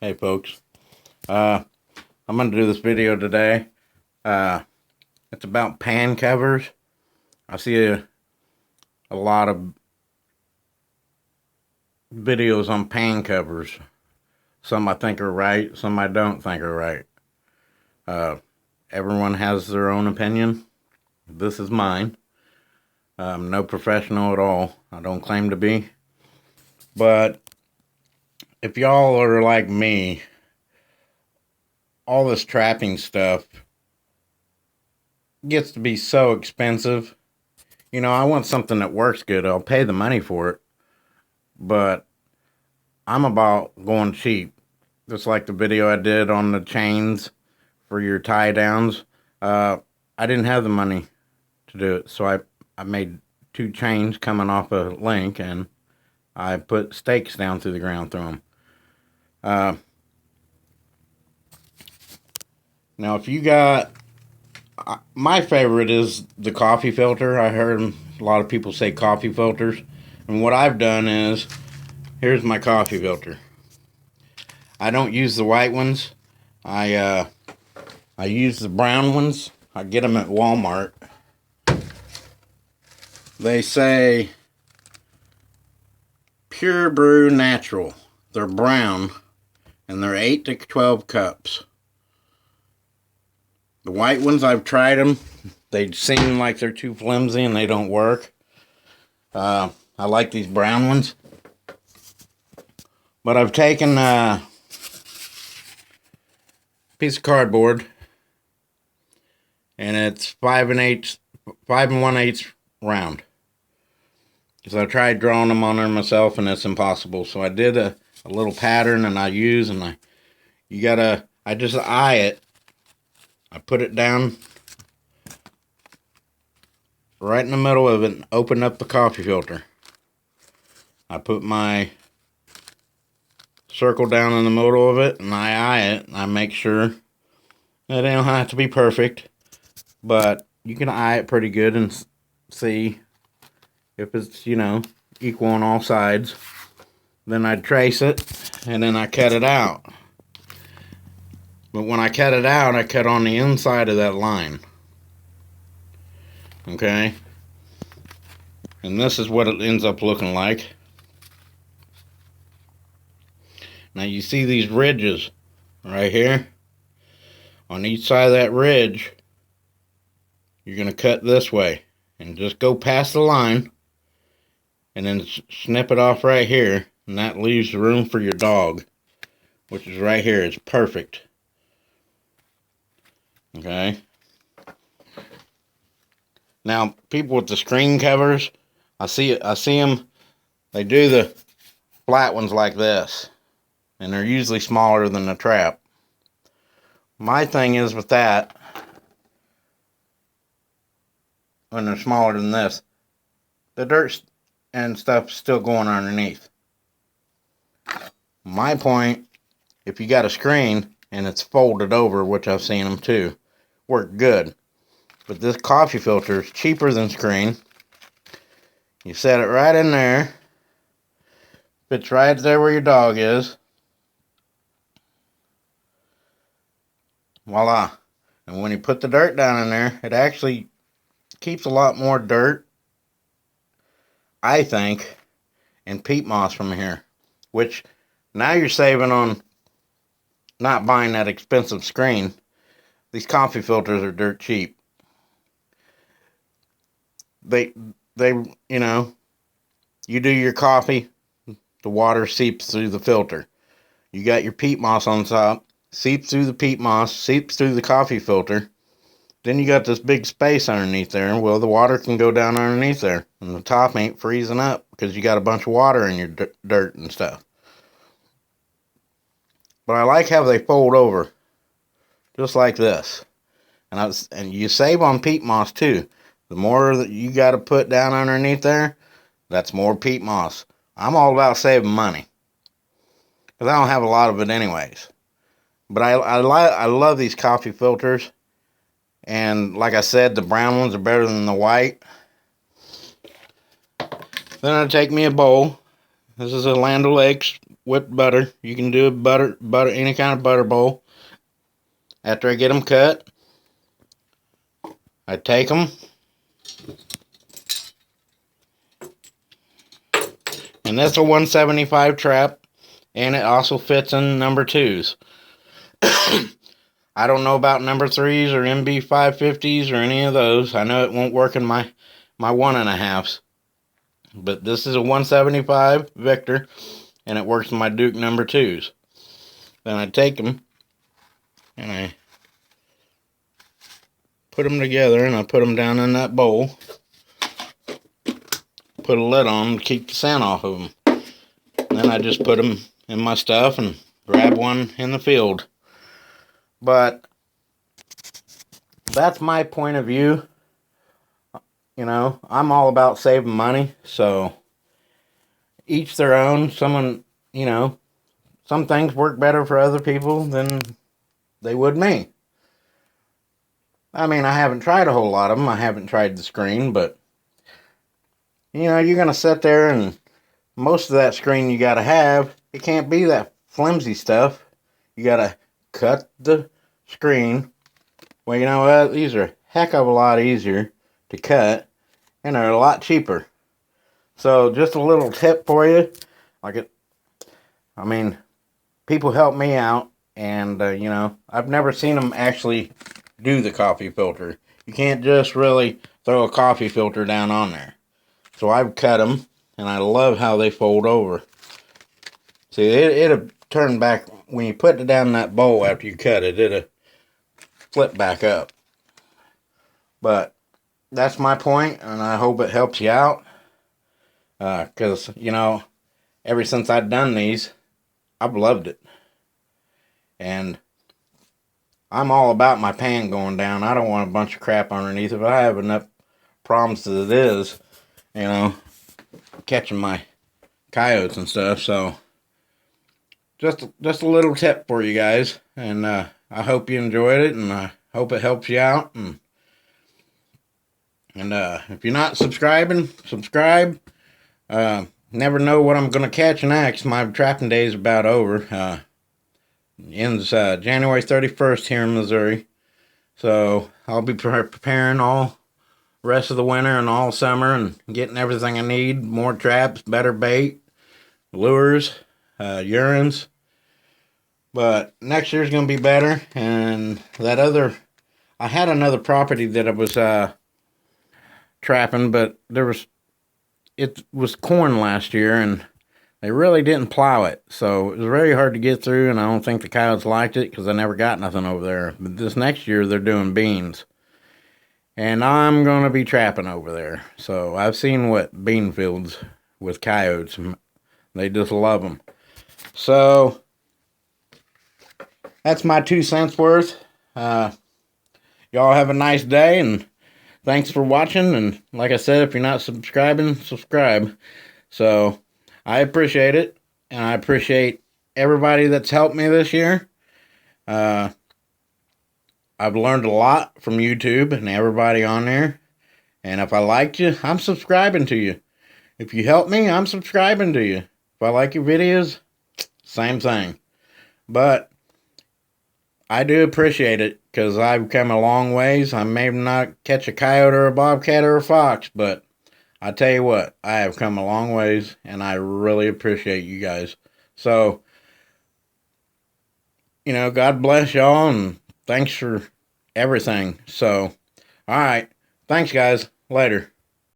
Hey folks, I'm going to do this video today. It's about pan covers. I see a lot of videos on pan covers. Some I think are right, some I don't think are right. Everyone has their own opinion. This is mine. I'm no professional at all. I don't claim to be. But if y'all are like me, all this trapping stuff gets to be so expensive. You know, I want something that works good. I'll pay the money for it. But I'm about going cheap. Just like the video I did on the chains for your tie downs. I didn't have the money to do it. So I made 2 chains coming off a link, and I put stakes down through the ground through them. Now, if you got... my favorite is the coffee filter. I heard a lot of people say coffee filters. And what I've done is, here's my coffee filter. I don't use the white ones. I use the brown ones. I get them at Walmart. They say Pure Brew Natural. They're brown, and they're 8 to 12 cups. The white ones, I've tried them. They seem like they're too flimsy and they don't work. I like these brown ones. But I've taken a piece of cardboard, and it's 5 1/8 round. Because I tried drawing them on there myself, and it's impossible. So I did a little pattern, and I just eye it. I put it down right in the middle of it and open up the coffee filter. I put my circle down in the middle of it, and I eye it, and I make sure that it don't have to be perfect, but you can eye it pretty good and see if it's, equal on all sides. Then I trace it, and then I cut it out. But when I cut it out, I cut on the inside of that line. Okay? And this is what it ends up looking like. Now you see these ridges right here? On each side of that ridge, you're going to cut this way. And just go past the line. And then snip it off right here. And that leaves room for your dog. Which is right here. It's perfect. Okay. Now, people with the screen covers, I see them. They do the flat ones like this, and they're usually smaller than the trap. My thing is with that, when they're smaller than this, the dirt and stuff's still going underneath. My point, if you got a screen and it's folded over, which I've seen them too, work good. But this coffee filter is cheaper than screen. You set it right in there. Fits right there where your dog is. Voila. And when you put the dirt down in there, it actually keeps a lot more dirt, I think, and peat moss from here. Which, now you're saving on not buying that expensive screen. These coffee filters are dirt cheap. They, you do your coffee, the water seeps through the filter. You got your peat moss on top, seeps through the peat moss, seeps through the coffee filter. Then you got this big space underneath there. Well, the water can go down underneath there, and the top ain't freezing up because you got a bunch of water in your dirt and stuff. But I like how they fold over, just like this. And you save on peat moss too. The more that you got to put down underneath there, that's more peat moss. I'm all about saving money, because I don't have a lot of it anyways. But I love these coffee filters. And like I said, the brown ones are better than the white. Then I take me a bowl. This is a Land O'Lakes with butter. You can do butter, any kind of butter bowl. After I get them cut, I take them, and that's a 175 trap, and it also fits in number 2s. I don't know about number 3s or MB 550s or any of those. I know it won't work in my 1.5s, but this is a 175 Victor, and it works in my Duke number 2s. Then I take them and I put them together, and I put them down in that bowl. Put a lid on to keep the sand off of them. Then I just put them in my stuff and grab one in the field. But that's my point of view. You know, I'm all about saving money, so each their own. Someone, you know, some things work better for other people than they would me. I mean, I haven't tried a whole lot of them. I haven't tried the screen, but you know, you're gonna sit there, and most of that screen you gotta have, it can't be that flimsy stuff. You gotta cut the screen. Well, you know what? These are a heck of a lot easier to cut, and they're a lot cheaper. So just a little tip for you. I mean, people help me out, and you know, I've never seen them actually do the coffee filter. You can't just really throw a coffee filter down on there. So I've cut them, and I love how they fold over. See, it'll turn back when you put it down in that bowl after you cut it. It'll flip back up. But that's my point, and I hope it helps you out. Because, you know, ever since I've done these, I've loved it. And I'm all about my pan going down. I don't want a bunch of crap underneath it. I have enough problems as it is, you know, catching my coyotes and stuff. So just a little tip for you guys, and I hope you enjoyed it, and I hope it helps you out. And if you're not subscribing, subscribe. Never know what I'm gonna catch next. My trapping day is about over. Ends January 31st here in Missouri, so I'll be preparing all rest of the winter and all summer, and getting everything I need: more traps, better bait, lures, urines. But next year's gonna be better. And I had another property that I was trapping, but it was corn last year, and they really didn't plow it, so it was very hard to get through, and I don't think the coyotes liked it because I never got nothing over there. But this next year, they're doing beans, and I'm going to be trapping over there. So I've seen what bean fields with coyotes, they just love them. So that's my 2 cents worth. Y'all have a nice day, and thanks for watching. And like I said, if you're not subscribing, subscribe. So I appreciate it, and I appreciate everybody that's helped me this year. I've learned a lot from YouTube and everybody on there. And if I liked you, I'm subscribing to you. If you help me, I'm subscribing to you. If I like your videos, same thing. But I do appreciate it, because I've come a long ways. I may not catch a coyote or a bobcat or a fox, but I tell you what, I have come a long ways, and I really appreciate you guys. So, you know, God bless y'all, and thanks for everything. So, all right. Thanks, guys. Later.